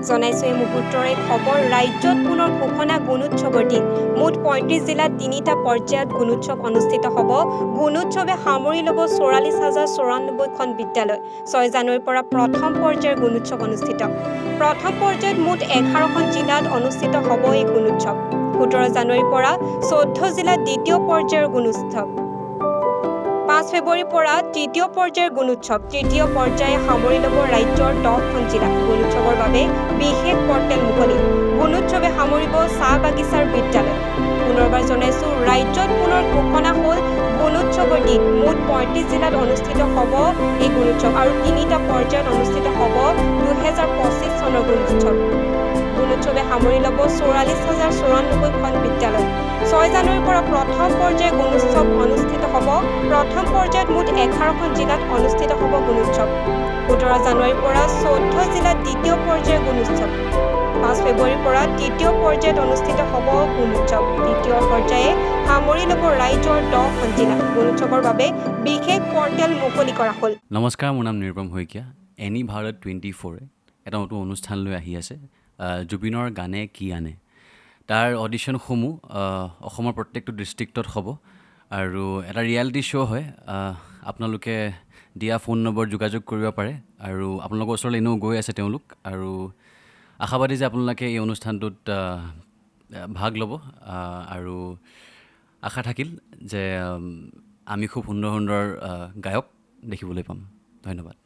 জনাইছো এই মুহূৰ্তৰে খবৰ ৰাজ্যত পুনৰ ঘোষণা গুণোৎসৱৰ দিন মুঠ ৩৫ জিলাত ৩টা পৰ্যায়ত গুণোৎসৱ অনুষ্ঠিত হ'ব গুণোৎসৱে সামৰি ল'ব ৪৪,০৯৪খন বিদ্যালয় ৬ জানুৱাৰীৰ পৰা প্ৰথম পৰ্যায়ৰ গুণোৎসৱ অনুষ্ঠিত প্ৰথম পৰ্যায়ত মুঠ ১১খন জিলাত অনুষ্ঠিত হ'ব এই গুণোৎসৱ ১৭ জানুৱাৰীৰ পৰা ১৪ জিলাত দ্বিতীয় পৰ্যায়ৰ গুণোৎসৱ ৫ ফেব্ৰুৱাৰীৰ পৰা তৃতীয় পৰ্যায়ৰ গুণোৎসৱ তৃতীয় পৰ্যায়ে সামৰি ল'ব ৰাজ্যৰ 10খন জিলা গুণোৎসৱৰ বাবে বিশেষ পৰ্টেল মুকলি গুণোৎসৱে সামৰিব চাহ বাগিচাৰ বিদ্যালয় পুনৰবাৰ জনাইছো ৰাজ্যত পুনৰ ঘোষণা হ'ল গুণোৎসৱৰ দিন মুঠ ৩৫ জিলাত অনুষ্ঠিত হ'ব এই গুণোৎসৱ আৰু ৩টা পৰ্যায়ত অনুষ্ঠিত হ'ব ২০২৫ চনৰ গুণোৎসৱে সামৰি ল'ব ৪৪,০৯৪খন বিদ্যালয় ৬ জানুৱাৰীৰ পৰা প্ৰথম পৰ্যায়ৰ গুণোৎসৱ অনুষ্ঠিত হ'ব প্ৰথম পৰ্যায়ত মুঠ ১১খন জিলাত অনুষ্ঠিত হ'ব গুণোৎসৱ ১৭ জানুৱাৰীৰ পৰা ১৪ জিলাত দ্বিতীয় পৰ্যায়ৰ গুণোৎসৱ ৫ ফেব্ৰুৱাৰীৰ পৰা তৃতীয় পৰ্যায়ত অনুষ্ঠিত হ'ব গুণোৎসৱ তৃতীয় পৰ্যায়ে সামৰি ল'ব ৰাজ্যৰ 10খন জিলা গুণোৎসৱৰ বাবে বিশেষ পৰ্টেল মুকলি কৰা হ'ল নমস্কাৰ মোৰ নাম নিৰুপম শইকীয়া এনি ভাৰত 24 এটা নতুন অনুষ্ঠান লৈ আহি আছে জুবিনৰ গানে কি আনে তাৰ অডিশ্যনসমূহ অসমৰ প্ৰত্যেকটো ডিষ্ট্ৰিক্টত হ'ব আৰু এটা ৰিয়েলিটি শ্ব' হয় আপোনালোকে দিয়া ফোন নম্বৰ যোগাযোগ কৰিব পাৰে আৰু আপোনালোকৰ ওচৰলৈ এনেও গৈ আছে তেওঁলোক আৰু আশাবাদী যে আপোনালোকে এই অনুষ্ঠানটোত ভাগ ল'ব আৰু আশা থাকিল যে আমি খুব সুন্দৰ সুন্দৰ গায়ক দেখিবলৈ পাম ধন্যবাদ